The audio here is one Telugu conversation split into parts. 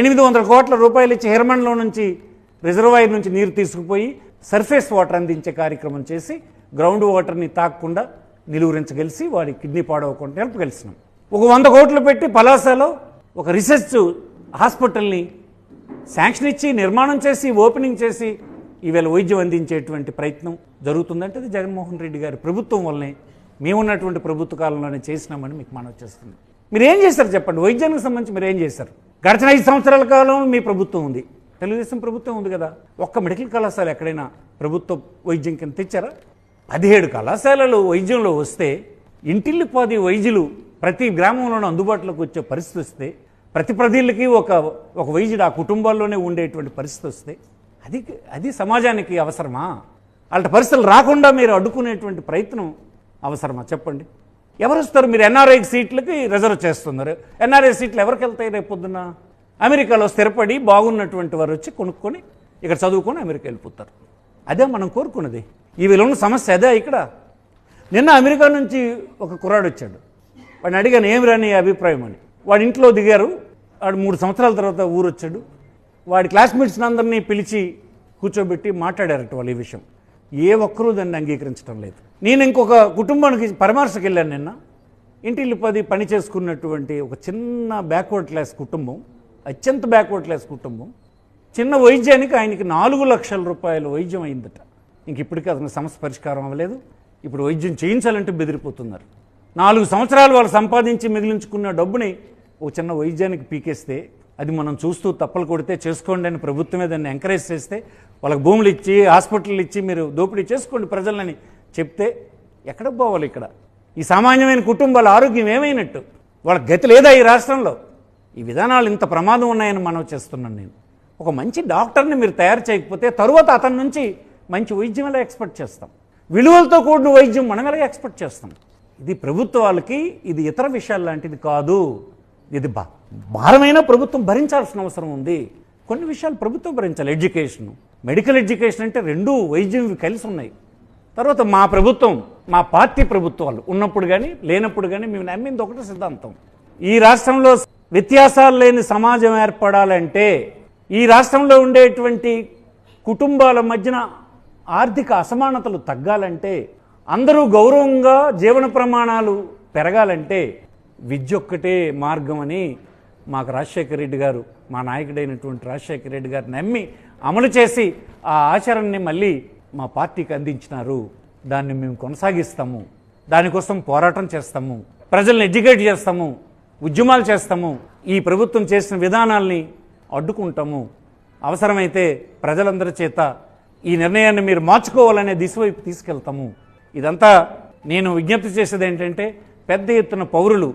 800 కోట్ల రూపాయలు ఇచ్చి హిరమన్లో నుంచి రిజర్వాయర్ నుంచి నీరు తీసుకుపోయి సర్ఫేస్ వాటర్ అందించే కార్యక్రమం చేసి గ్రౌండ్ వాటర్ని తాకకుండా నిలువరించగలిసి వాడి కిడ్నీ పాడవకుండా నిలపగలిసినాం. ఒక 100 కోట్లు పెట్టి పలాసలో ఒక రీసెర్చ్ హాస్పిటల్ని శాంక్షన్ ఇచ్చి నిర్మాణం చేసి ఓపెనింగ్ చేసి ఈవేళ వైద్యం అందించేటువంటి ప్రయత్నం జరుగుతుందంటే అది జగన్మోహన్ రెడ్డి గారి ప్రభుత్వం వల్లనే, మేమున్నటువంటి ప్రభుత్వ కాలంలోనే చేసినామని మీకు మనవి చేస్తుంది. మీరు ఏం చేశారు చెప్పండి? వైద్యానికి సంబంధించి మీరు ఏం చేశారు? గడిచిన 5 సంవత్సరాల కాలం మీ ప్రభుత్వం ఉంది, తెలుగుదేశం ప్రభుత్వం ఉంది కదా. ఒక్క మెడికల్ కళాశాల ఎక్కడైనా ప్రభుత్వ వైద్యం కింద తెచ్చారా? 17 కళాశాలలు వైద్యంలో వస్తే, ఇంటిల్లిపాది వైద్యులు ప్రతి గ్రామంలోనూ అందుబాటులోకి వచ్చే పరిస్థితి వస్తే, ప్రతి ప్రజలకి ఒక వైద్యుడు ఆ కుటుంబాల్లోనే ఉండేటువంటి పరిస్థితి వస్తే అది సమాజానికి అవసరమా? అలాంటి పరిస్థితులు రాకుండా మీరు అడ్డుకునేటువంటి ప్రయత్నం అవసరమా చెప్పండి? ఎవరు వస్తారు? మీరు ఎన్ఆర్ఐ సీట్లకి రిజర్వ్ చేస్తున్నారు. ఎన్ఆర్ఐ సీట్లు ఎవరికి వెళ్తాయి? రేపు పొద్దున్న అమెరికాలో స్థిరపడి బాగున్నటువంటి వారు వచ్చి కొనుక్కొని ఇక్కడ చదువుకొని అమెరికా వెళ్ళిపోతారు. అదే మనం కోరుకున్నది. ఈ వీళ్ళ సమస్య అదే. ఇక్కడ నిన్న అమెరికా నుంచి ఒక కుర్రాడు వచ్చాడు. వాడిని అడిగాను, ఏమి రాని అభిప్రాయం అని. వాడి ఇంట్లో దిగారు. వాడు 3 సంవత్సరాల తర్వాత ఊరు వచ్చాడు. వాడి క్లాస్మేట్స్ని అందరినీ పిలిచి కూర్చోబెట్టి మాట్లాడారట వాళ్ళు ఈ విషయం. ఏ ఒక్కరూ దాన్ని అంగీకరించడం లేదు. నేను ఇంకొక కుటుంబానికి పరామర్శకు వెళ్ళాను నిన్న. ఇంటిల్లిపాది పని చేసుకున్నటువంటి ఒక చిన్న బ్యాక్వర్డ్ క్లాస్ కుటుంబం, అత్యంత బ్యాక్వర్డ్ క్లాస్ కుటుంబం, చిన్న వైద్యానికి ఆయనకి 4 లక్షల రూపాయల వైద్యం అయిందట. ఇంక ఇప్పటికీ అతని సమస్య పరిష్కారం అవ్వలేదు. ఇప్పుడు వైద్యం చేయించాలంటే బెదిరిపోతున్నారు. 4 సంవత్సరాలు వాళ్ళు సంపాదించి మిగిలించుకున్న డబ్బుని ఒక చిన్న వైద్యానికి పీకేస్తే, అది మనం చూస్తూ తప్పలు కొడితే చేసుకోండి అని ప్రభుత్వమే దాన్ని ఎంకరేజ్ చేస్తే, వాళ్ళకి భూములు ఇచ్చి హాస్పిటల్ ఇచ్చి మీరు దోపిడీ చేసుకోండి ప్రజలని చెప్తే ఎక్కడ పోవాలి? ఇక్కడ ఈ సామాన్యమైన కుటుంబాల ఆరోగ్యం ఏమైనట్టు? వాళ్ళకి గతి లేదా ఈ రాష్ట్రంలో? ఈ విధానాలు ఇంత ప్రమాదం ఉన్నాయని మనం చేస్తున్నాను. నేను ఒక మంచి డాక్టర్ని మీరు తయారు చేయకపోతే తరువాత అతని నుంచి మంచి వైద్యం ఎలా ఎక్స్పెక్ట్ చేస్తాం? విలువలతో కూడిన వైద్యం మనం ఎలా ఎక్స్పెక్ట్ చేస్తాం? ఇది ప్రభుత్వాలకి, ఇది ఇతర విషయాలు లాంటిది కాదు. ఇది భారమైన ప్రభుత్వం భరించాల్సిన అవసరం ఉంది. కొన్ని విషయాలు ప్రభుత్వం భరించాలి. ఎడ్యుకేషన్, మెడికల్ ఎడ్యుకేషన్ అంటే 2 వైద్యం కలిసి ఉన్నాయి. తర్వాత మా ప్రభుత్వం, మా పార్టీ ప్రభుత్వాలు ఉన్నప్పుడు కానీ లేనప్పుడు కానీ మేము నమ్మింది ఒకటే సిద్ధాంతం. ఈ రాష్ట్రంలో వ్యత్యాసాలు లేని సమాజం ఏర్పడాలంటే, ఈ రాష్ట్రంలో ఉండేటువంటి కుటుంబాల మధ్యన ఆర్థిక అసమానతలు తగ్గాలంటే, అందరూ గౌరవంగా జీవన ప్రమాణాలు పెరగాలంటే విద్య ఒక్కటే మార్గం అని మాకు రాజశేఖర రెడ్డి గారు, మా నాయకుడైనటువంటి రాజశేఖర రెడ్డి గారు నమ్మి అమలు చేసి ఆ ఆచరణని మళ్ళీ మా పార్టీకి అందించినారు. దాన్ని మేము కొనసాగిస్తాము. దానికోసం పోరాటం చేస్తాము, ప్రజల్ని ఎడ్యుకేట్ చేస్తాము, ఉద్యమాలు చేస్తాము, ఈ ప్రభుత్వం చేసిన విధానాల్ని అడ్డుకుంటాము. అవసరమైతే ప్రజలందరి చేత ఈ నిర్ణయాన్ని మీరు మార్చుకోవాలనే దిశ వైపు తీసుకెళ్తాము. ఇదంతా నేను విజ్ఞప్తి చేసేది ఏంటంటే, పెద్ద ఎత్తున పౌరులు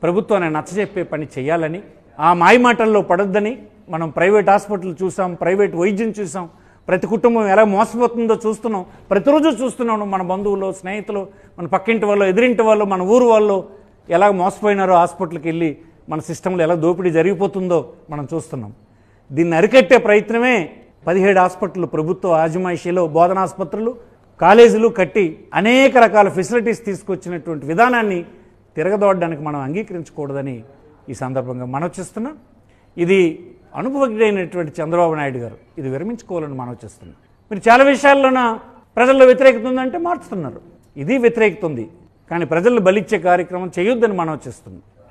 ప్రభుత్వాన్ని నచ్చజెప్పే పని చేయాలని, ఆ మాయమాటల్లో పడొద్దని. మనం ప్రైవేట్ హాస్పిటల్ చూసాం, ప్రైవేట్ వైద్యం చూసాం, ప్రతి కుటుంబం ఎలా మోసపోతుందో చూస్తున్నాం, ప్రతిరోజు చూస్తున్నాం. మన బంధువులు, స్నేహితులు, మన పక్కింటి వాళ్ళు, ఎదురింటి వాళ్ళు, మన ఊరు వాళ్ళు ఎలా మోసపోయినారో, హాస్పిటల్కి వెళ్ళి మన సిస్టంలో ఎలా దోపిడీ జరిగిపోతుందో మనం చూస్తున్నాం. దీన్ని అరికట్టే ప్రయత్నమే 17 హాస్పిటల్ ప్రభుత్వ ఆజమాయిషీలో బోధనాసుపత్రులు, కాలేజీలు కట్టి అనేక రకాల ఫెసిలిటీస్ తీసుకొచ్చినటువంటి విధానాన్ని తిరగదోడడానికి మనం అంగీకరించకూడదని ఈ సందర్భంగా మనవి చేస్తున్నాం. ఇది అనుభవజ్ఞుడైనటువంటి చంద్రబాబు నాయుడు గారు ఇది విరమించుకోవాలని మనవి చేస్తున్నాం. మీరు చాలా విషయాల్లోన ప్రజల్లో వ్యతిరేకత ఉందంటే మార్చుతున్నారు. ఇది వ్యతిరేకత ఉంది, కానీ ప్రజలను బలిచ్చే కార్యక్రమం చేయొద్దని మనవి చేస్తున్నాం.